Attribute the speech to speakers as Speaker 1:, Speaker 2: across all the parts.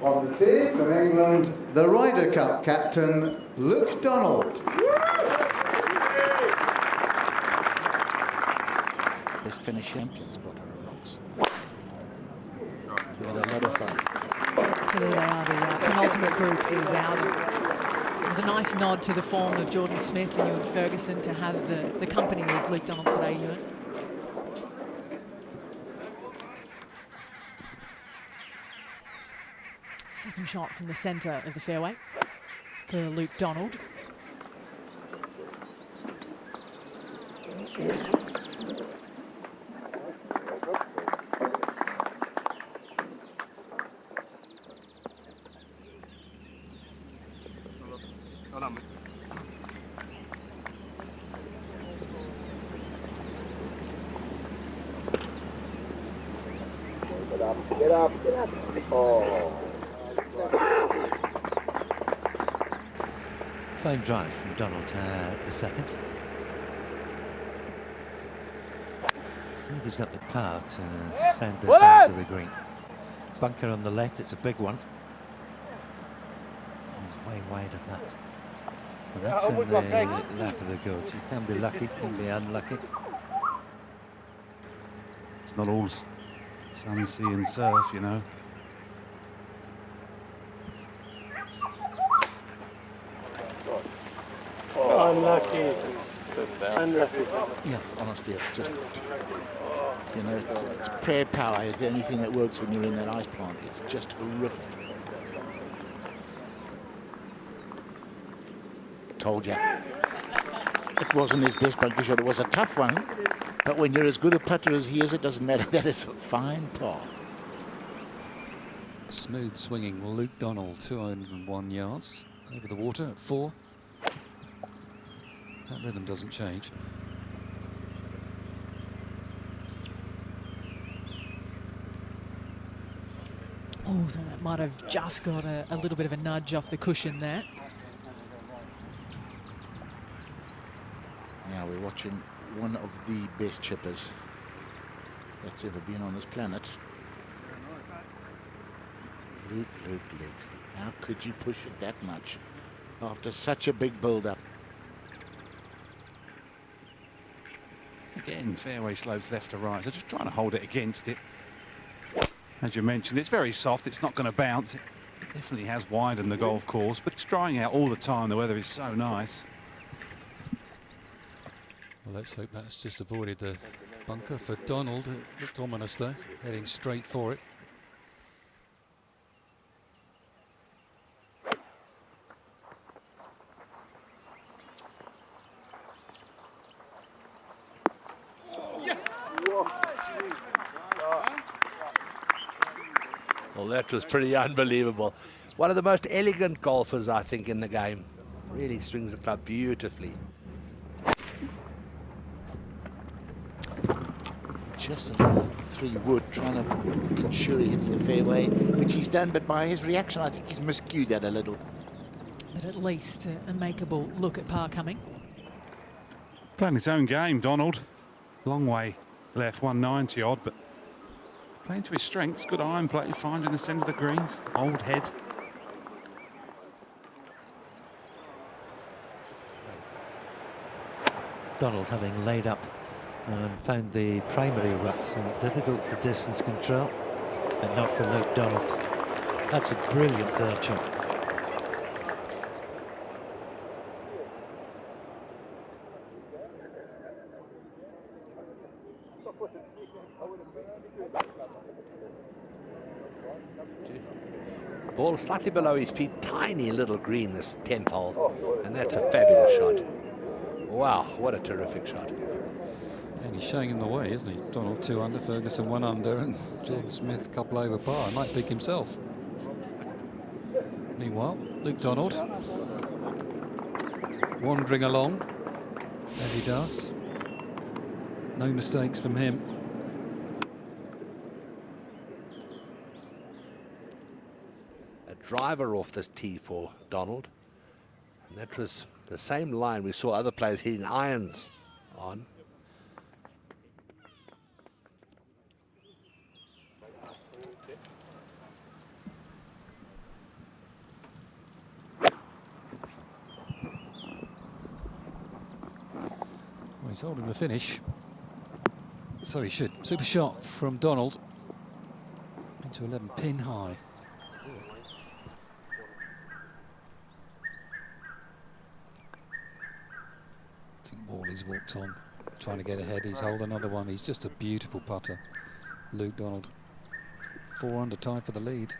Speaker 1: On the tee from England, the Ryder Cup captain, Luke Donald.
Speaker 2: Best Finnish champion spot on the rocks. We had a lot of fun.
Speaker 3: So there they are, the penultimate group is out. There's a nice nod to the form of Jordan Smith and Ewen Ferguson to have the company of Luke Donald today, Ewan. Second shot from the centre of the fairway for Luke Donald.
Speaker 4: Get up. Oh.
Speaker 5: Fine drive from Donald the second. See if he's got the power to send this onto the green. Bunker on the left, it's a big one. He's way wide of that. And that's in the lap of the gorge. You can be lucky, can be unlucky.
Speaker 6: It's not all sun, sea and surf, you know.
Speaker 4: Unlucky.
Speaker 2: Yeah, honestly, it's just, you know, it's prayer power is the only thing that works when you're in that ice plant. It's just horrific. Told you. It wasn't his best bunker shot. It was a tough one. But when you're as good a putter as he is, it doesn't matter. That is a fine par.
Speaker 7: Smooth swinging Luke Donald, 201 yards over the water at 4. That rhythm doesn't change.
Speaker 3: Oh, so that might have just got a little bit of a nudge off the cushion there.
Speaker 2: Now we're watching one of the best chippers that's ever been on this planet. Luke. How could you push it that much after such a big build-up?
Speaker 6: Again, fairway slopes left to right, so just trying to hold it against it. As you mentioned, it's very soft, it's not going to bounce. It definitely has widened the golf course, but it's drying out all the time. The weather is so nice.
Speaker 7: Well, let's hope that's just avoided the bunker for Donald. It looked ominous though, heading straight for it.
Speaker 8: Well, that was pretty unbelievable. One of the most elegant golfers, I think, in the game. Really swings the club beautifully.
Speaker 2: Just a little 3-wood, trying to ensure he hits the fairway, which he's done, but by his reaction, I think he's miscued that a little.
Speaker 3: But at least a makeable look at par coming.
Speaker 6: Playing his own game, Donald. Long way left, 190 odd, but playing to his strengths. Good iron play, finding the centre of the greens. Old head.
Speaker 5: Donald having laid up and found the primary roughs and difficult for distance control, but not for Luke Donald. That's a brilliant third shot.
Speaker 8: Ball slightly below his feet, tiny little green, this 10th hole, and that's a fabulous shot. Wow, what a terrific shot.
Speaker 7: And he's showing him the way, isn't he? Donald 2 under, Ferguson 1 under, and Jordan Smith couple over par. Might pick himself. Meanwhile, Luke Donald wandering along as he does. No mistakes from him.
Speaker 8: Driver off this tee for Donald, and that was the same line we saw other players hitting irons on.
Speaker 7: Well, he's holding the finish. So he should. Super shot from Donald. Into 11 pin high. I think Morley's walked on, trying to get ahead. He's holding another one. He's just a beautiful putter. Luke Donald. 4 under tied for the lead.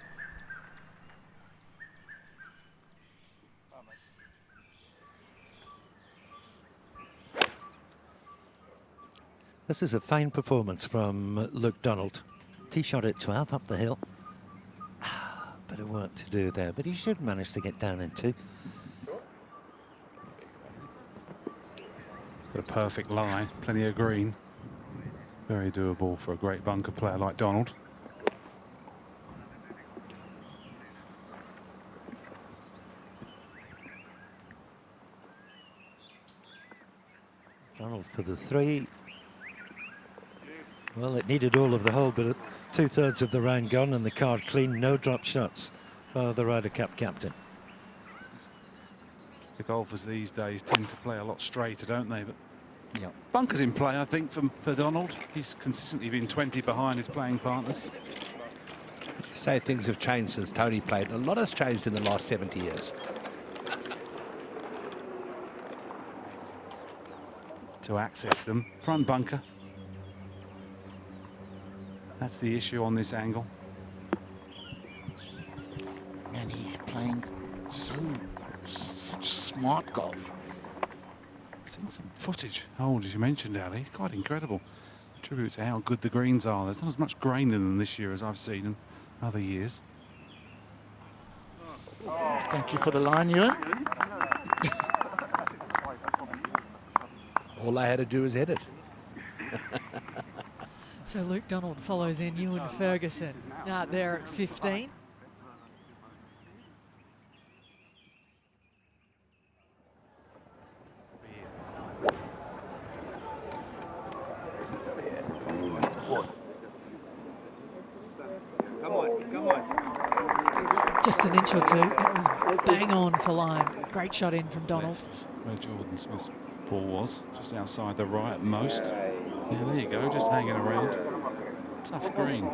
Speaker 5: This is a fine performance from Luke Donald. Tee shot at 12 up the hill. Bit of work to do there, but he should manage to get down in 2.
Speaker 6: Got a perfect lie, plenty of green. Very doable for a great bunker player like Donald.
Speaker 5: Donald for the 3. Well, it needed all of the hole, but 2/3 of the round gone and the card clean. No drop shots for the Ryder Cup captain.
Speaker 6: The golfers these days tend to play a lot straighter, don't they? But
Speaker 7: Yep.
Speaker 6: bunkers in play, I think, for Donald. He's consistently been 20 behind his playing partners.
Speaker 8: You say things have changed since Tony played. A lot has changed in the last 70 years.
Speaker 6: To access them. Front bunker. That's the issue on this angle.
Speaker 2: And he's playing such smart golf.
Speaker 6: I've seen some footage. Oh, as you mentioned, Ali, it's quite incredible. A tribute to how good the greens are. There's not as much grain in them this year as I've seen in other years.
Speaker 2: Thank you for the line, Ewan.
Speaker 8: All I had to do was hit it.
Speaker 3: So Luke Donald follows in Ewen Ferguson out there at 15. Just an inch or two. It was bang on for line. Great shot in from Donald.
Speaker 6: Where Jordan Smith's ball was, just outside the right at most. Yeah, there you go, just hanging around. Tough green.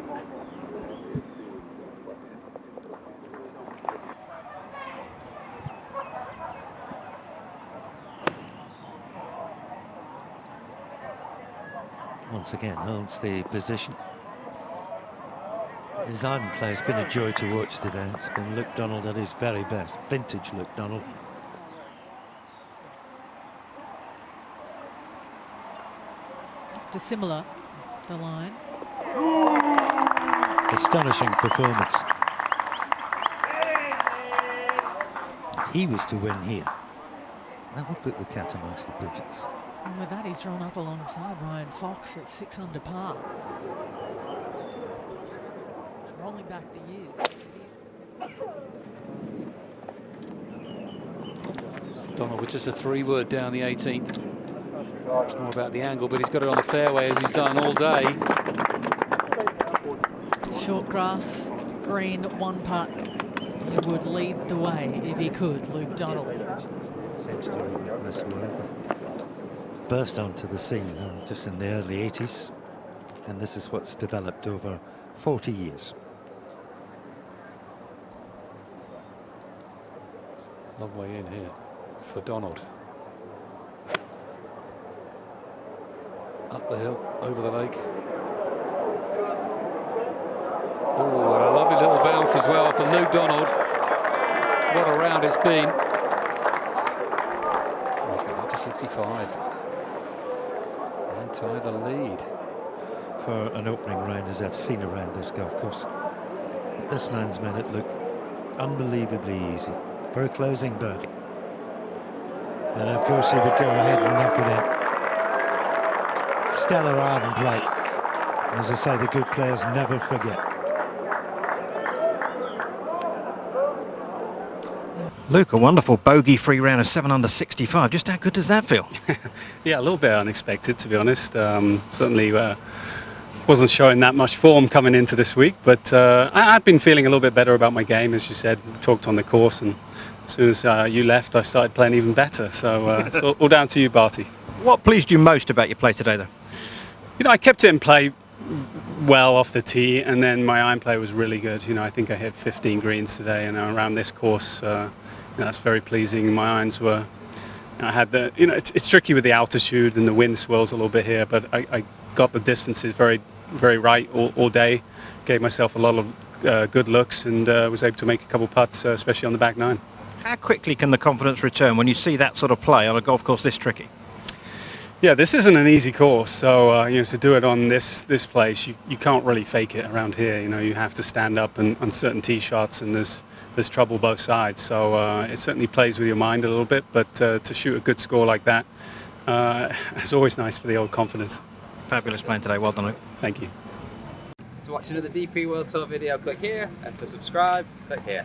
Speaker 5: Once again, holds the position. His iron play has been a joy to watch today. It's been Luke Donald at his very best. Vintage Luke Donald.
Speaker 3: Dissimilar, the line.
Speaker 5: Astonishing performance. He was to win here. That would put the cat amongst the pigeons.
Speaker 3: And with that, he's drawn up alongside Ryan Fox at 6 under par. It's rolling back the years.
Speaker 7: Donald with just a 3-wood down the 18th. It's more about the angle, but he's got it on the fairway as he's done all day.
Speaker 3: Short grass, green, 1 putt. He would lead the way if he could, Luke Donald.
Speaker 5: Century witness burst onto the scene just in the early 80s, and this is what's developed over 40 years.
Speaker 7: Long way in here for Donald. Up the hill, over the lake. Oh, and a lovely little bounce as well for Luke Donald. What a round it's been. Oh, he's got up to 65. And tie the lead.
Speaker 5: For an opening round as I've seen around this golf course. This man's made it look unbelievably easy for a closing birdie. And of course he would go ahead and knock it in. Stellar iron play. And as I say, the good players never forget.
Speaker 9: Luke, a wonderful bogey-free round of 7 under 65. Just how good does that feel?
Speaker 10: Yeah, a little bit unexpected, to be honest. Certainly wasn't showing that much form coming into this week, but I'd been feeling a little bit better about my game, as you said. We talked on the course, and as soon as you left, I started playing even better. So it's all down to you, Barty.
Speaker 9: What pleased you most about your play today, though?
Speaker 10: You know, I kept it in play well off the tee, and then my iron play was really good. You know, I think I hit 15 greens today, and around this course, you know, that's very pleasing. My irons were, I had the, you know, it's tricky with the altitude and the wind swirls a little bit here, but I got the distances very, very right all day. Gave myself a lot of good looks, and was able to make a couple putts, especially on the back nine.
Speaker 9: How quickly can the confidence return when you see that sort of play on a golf course this tricky?
Speaker 10: Yeah, this isn't an easy course, so you know, to do it on this place, you can't really fake it around here. You know, you have to stand up on certain tee shots, and there's trouble both sides. So it certainly plays with your mind a little bit, but to shoot a good score like that, it's always nice for the old confidence.
Speaker 9: Fabulous playing today. Well done, Luke.
Speaker 10: Thank you.
Speaker 11: To watch another DP World Tour video, click here, and to subscribe, click here.